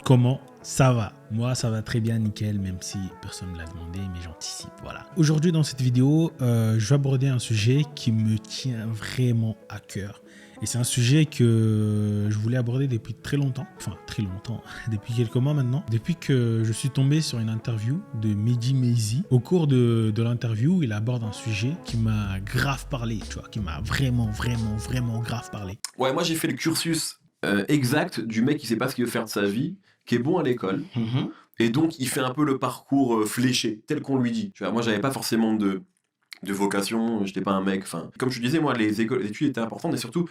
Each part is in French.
comment ça va? Moi, ça va très bien, nickel, même si personne ne l'a demandé, mais j'anticipe, voilà. Aujourd'hui, dans cette vidéo, je vais aborder un sujet qui me tient vraiment à cœur. Et c'est un sujet que je voulais aborder depuis très longtemps, depuis quelques mois maintenant, depuis que je suis tombé sur une interview de Mehdi Maizi. Au cours de l'interview, il aborde un sujet qui m'a grave parlé, tu vois, qui m'a vraiment grave parlé. Ouais, moi j'ai fait le cursus exact du mec qui sait pas ce qu'il veut faire de sa vie, qui est bon à l'école, et donc il fait un peu le parcours fléché, tel qu'on lui dit. Tu vois, moi j'avais pas forcément de vocation, j'étais pas un mec, enfin, comme je disais, moi les études étaient importantes, et surtout,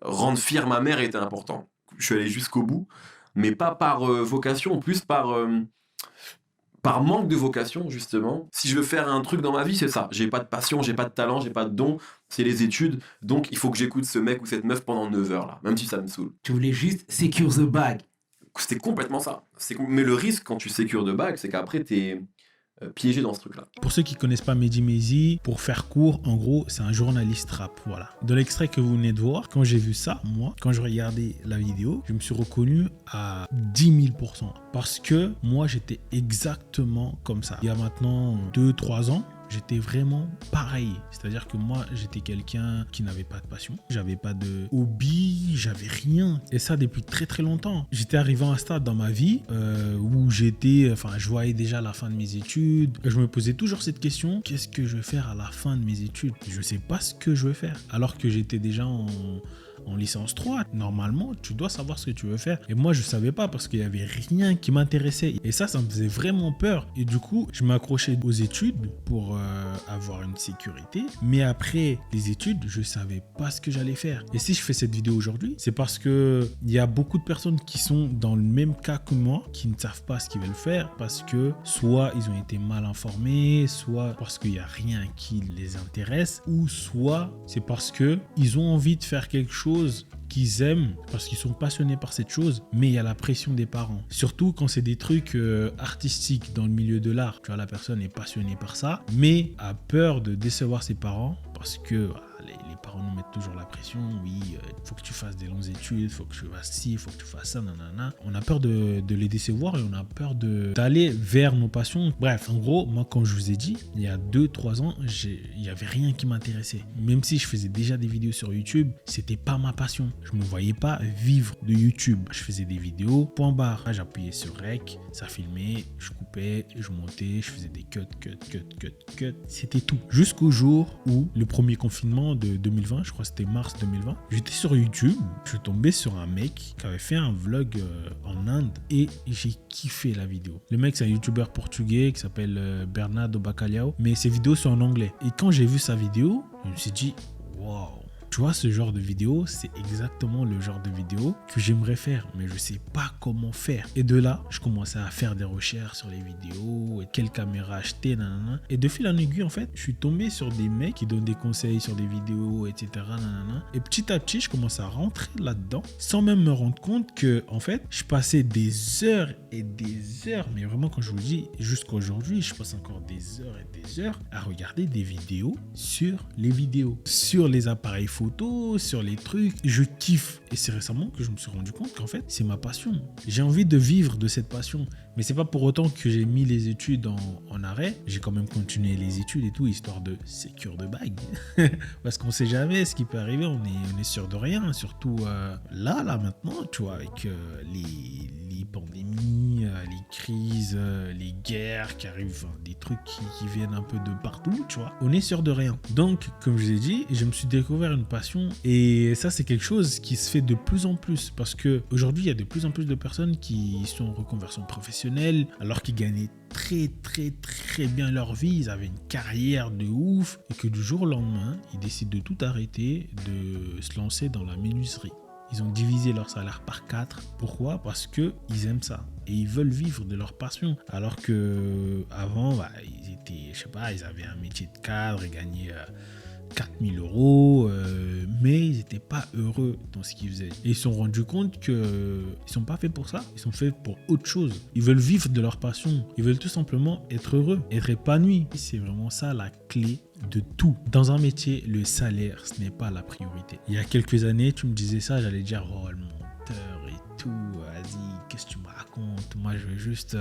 rendre fière ma mère était important. Je suis allé jusqu'au bout, mais pas par vocation, plus par manque de vocation, justement. Si je veux faire un truc dans ma vie, c'est ça. J'ai pas de passion, j'ai pas de talent, j'ai pas de don, c'est les études, donc il faut que j'écoute ce mec ou cette meuf pendant 9 heures, là, même si ça me saoule. Tu voulais juste secure the bag. C'était complètement ça. Mais le risque, quand tu sécures de bague, c'est qu'après, t'es piégé dans ce truc-là. Pour ceux qui connaissent pas Mehdi Maizi, pour faire court, en gros, c'est un journaliste rap, voilà. Dans l'extrait que vous venez de voir, quand j'ai vu ça, moi, quand je regardais la vidéo, je me suis reconnu à 10 000 %. Parce que moi, j'étais exactement comme ça. Il y a maintenant 2-3 ans, j'étais vraiment pareil. C'est-à-dire que moi, j'étais quelqu'un qui n'avait pas de passion. J'avais pas de hobby, j'avais rien. Et ça depuis très longtemps. J'étais arrivé à un stade dans ma vie où je voyais déjà la fin de mes études. Je me posais toujours cette question, qu'est-ce que je vais faire à la fin de mes études? Je sais pas ce que je veux faire. Alors que j'étais déjà en licence 3, normalement, tu dois savoir ce que tu veux faire. Et moi, je savais pas parce qu'il y avait rien qui m'intéressait. Et ça me faisait vraiment peur. Et du coup, je m'accrochais aux études pour avoir une sécurité. Mais après les études, je savais pas ce que j'allais faire. Et si je fais cette vidéo aujourd'hui, c'est parce que il y a beaucoup de personnes qui sont dans le même cas que moi, qui ne savent pas ce qu'ils veulent faire parce que soit ils ont été mal informés, soit parce qu'il y a rien qui les intéresse, ou soit c'est parce que ils ont envie de faire quelque chose qu'ils aiment parce qu'ils sont passionnés par cette chose, mais il y a la pression des parents. Surtout quand c'est des trucs artistiques dans le milieu de l'art. Tu vois, la personne est passionnée par ça, mais a peur de décevoir ses parents parce que les parents nous mettent toujours la pression. Oui, il faut que tu fasses des longues études, il faut que tu fasses ci, il faut que tu fasses ça, nanana. On a peur de les décevoir et on a peur d'aller vers nos passions. Bref, en gros, moi, comme je vous ai dit, il y a 2-3 ans, il n'y avait rien qui m'intéressait. Même si je faisais déjà des vidéos sur YouTube, c'était pas ma passion. Je ne me voyais pas vivre de YouTube. Je faisais des vidéos, point barre. J'appuyais sur Rec, ça filmait, je coupais, je montais, je faisais des cuts. C'était tout. Jusqu'au jour où le premier confinement de 2020, je crois que c'était mars 2020, j'étais sur YouTube, je suis tombé sur un mec qui avait fait un vlog en Inde et j'ai kiffé la vidéo. Le mec, c'est un YouTuber portugais qui s'appelle Bernardo Bacalhau, mais ses vidéos sont en anglais. Et quand j'ai vu sa vidéo, je me suis dit, waouh! Tu vois, ce genre de vidéo, c'est exactement le genre de vidéo que j'aimerais faire, mais je sais pas comment faire. Et de là, je commençais à faire des recherches sur les vidéos, quelle caméra acheter, nanana. Et de fil en aiguille, en fait, je suis tombé sur des mecs qui donnent des conseils sur des vidéos, etc. nanana. Et petit à petit, je commence à rentrer là-dedans, sans même me rendre compte que, en fait, je passais des heures et des heures, mais vraiment, quand je vous dis, jusqu'à aujourd'hui, je passe encore des heures et des heures à regarder des vidéos sur les appareils photo, sur les trucs. Je kiffe. Et c'est récemment que je me suis rendu compte qu'en fait, c'est ma passion. J'ai envie de vivre de cette passion. Mais c'est pas pour autant que j'ai mis les études en arrêt. J'ai quand même continué les études et tout, histoire de sécure de bague. Parce qu'on sait jamais ce qui peut arriver. On est sûr de rien. Surtout là, maintenant, tu vois, avec les pandémies, les crises, les guerres qui arrivent, des trucs qui viennent un peu de partout, tu vois. On est sûr de rien. Donc, comme je vous ai dit, je me suis découvert une passion. Et ça, c'est quelque chose qui se fait de plus en plus. Parce qu'aujourd'hui, il y a de plus en plus de personnes qui sont en reconversion professionnelle, alors qu'ils gagnaient très bien leur vie, ils avaient une carrière de ouf, et que du jour au lendemain, ils décident de tout arrêter, de se lancer dans la menuiserie. Ils ont divisé leur salaire par 4. Pourquoi? Parce qu'ils aiment ça. Et ils veulent vivre de leur passion. Alors qu'avant, ils étaient, je sais pas, ils avaient un métier de cadre, ils gagnaient 4 000 euros, mais ils n'étaient pas heureux dans ce qu'ils faisaient. Et ils se sont rendus compte qu'ils ne sont pas faits pour ça, ils sont faits pour autre chose. Ils veulent vivre de leur passion, ils veulent tout simplement être heureux, être épanouis. C'est vraiment ça la clé de tout. Dans un métier, le salaire, ce n'est pas la priorité. Il y a quelques années, tu me disais ça, j'allais dire, oh, le monteur et tout, vas-y, qu'est-ce que tu me racontes? contre, moi je veux juste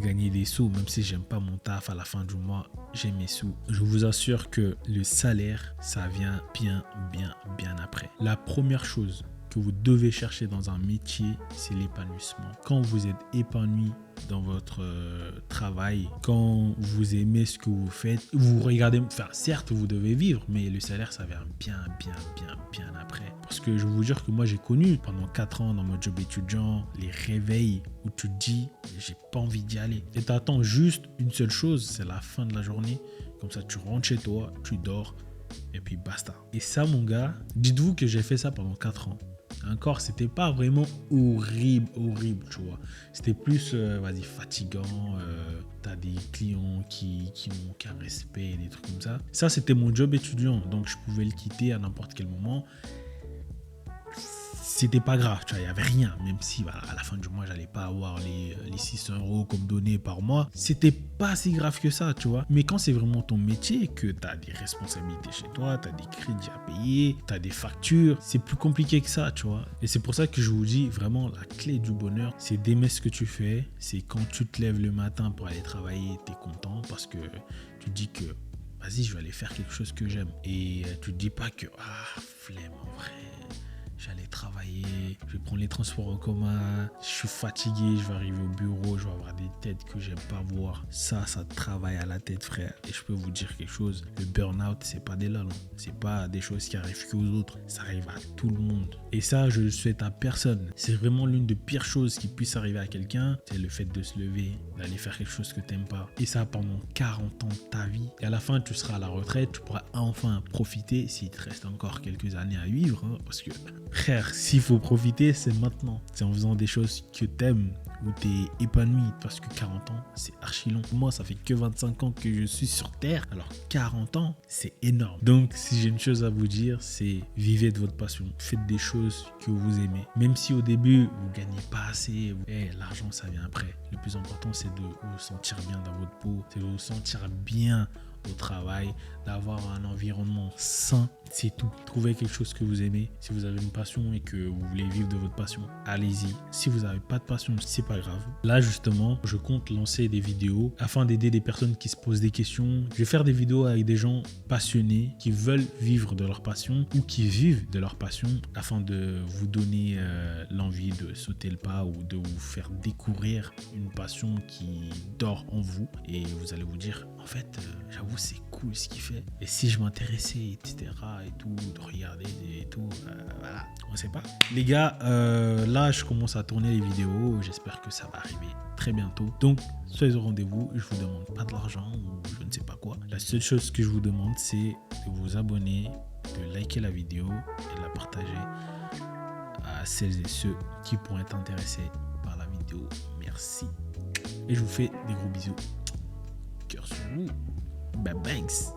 gagner des sous, même si j'aime pas mon taf à la fin du mois, j'ai mes sous. Je vous assure que le salaire, ça vient bien après. La première chose que vous devez chercher dans un métier, c'est l'épanouissement. Quand vous êtes épanoui dans votre travail, quand vous aimez ce que vous faites, vous regardez, enfin certes vous devez vivre, mais le salaire ça vient bien après. Parce que je vous jure que moi j'ai connu pendant 4 ans dans mon job étudiant les réveils où tu te dis j'ai pas envie d'y aller. Et t'attends juste une seule chose, c'est la fin de la journée. Comme ça tu rentres chez toi, tu dors et puis basta. Et ça mon gars, dites-vous que j'ai fait ça pendant 4 ans. Encore, c'était pas vraiment horrible, tu vois. C'était plus, fatigant. T'as des clients qui n'ont aucun respect, des trucs comme ça. Ça, c'était mon job étudiant, donc je pouvais le quitter à n'importe quel moment. C'était pas grave, tu vois, il n'y avait rien. Même si à la fin du mois, j'allais pas avoir les 600 € comme donné par mois. C'était pas si grave que ça, tu vois. Mais quand c'est vraiment ton métier, que tu as des responsabilités chez toi, tu as des crédits à payer, tu as des factures, c'est plus compliqué que ça, tu vois. Et c'est pour ça que je vous dis vraiment, la clé du bonheur, c'est d'aimer ce que tu fais. C'est quand tu te lèves le matin pour aller travailler, tu es content parce que tu te dis que vas-y, je vais aller faire quelque chose que j'aime. Et tu te dis pas que, flemme en vrai. J'allais travailler, je vais prendre les transports en commun, je suis fatigué, je vais arriver au bureau, je vais avoir des têtes que j'aime pas voir. Ça travaille à la tête, frère. Et je peux vous dire quelque chose, le burn-out, c'est pas des lol, c'est pas des choses qui arrivent qu'aux autres, ça arrive à tout le monde. Et ça, je le souhaite à personne. C'est vraiment l'une des pires choses qui puisse arriver à quelqu'un, c'est le fait de se lever, d'aller faire quelque chose que t'aimes pas. Et ça pendant 40 ans de ta vie. Et à la fin, tu seras à la retraite, tu pourras enfin profiter s'il te reste encore quelques années à vivre, hein, parce que frère, s'il faut profiter, c'est maintenant. C'est en faisant des choses que t'aimes, où t'es épanoui. Parce que 40 ans, c'est archi long. Moi, ça fait que 25 ans que je suis sur Terre. Alors 40 ans, c'est énorme. Donc, si j'ai une chose à vous dire, c'est vivez de votre passion. Faites des choses que vous aimez. Même si au début, vous gagnez pas assez, l'argent, ça vient après. Le plus important, c'est de vous sentir bien dans votre peau. C'est de vous sentir bien au travail, d'avoir un environnement sain, c'est tout. Trouvez quelque chose que vous aimez. Si vous avez une passion et que vous voulez vivre de votre passion, allez-y. Si vous n'avez pas de passion, c'est pas grave. Là justement, je compte lancer des vidéos afin d'aider des personnes qui se posent des questions. Je vais faire des vidéos avec des gens passionnés qui veulent vivre de leur passion ou qui vivent de leur passion afin de vous donner l'envie de sauter le pas ou de vous faire découvrir une passion qui dort en vous et vous allez vous dire en fait j'avoue c'est cool ce qu'il fait et si je m'intéressais etc et tout, de regarder et tout, voilà, on sait pas. Les gars, là je commence à tourner les vidéos, j'espère que ça va arriver très bientôt. Donc soyez au rendez-vous, je vous demande pas de l'argent ou je ne sais pas quoi. La seule chose que je vous demande c'est de vous abonner, de liker la vidéo et de la partager à celles et ceux qui pourraient être intéressés par la vidéo. Merci. Et je vous fais des gros bisous. Cœur sur vous. Bye banks.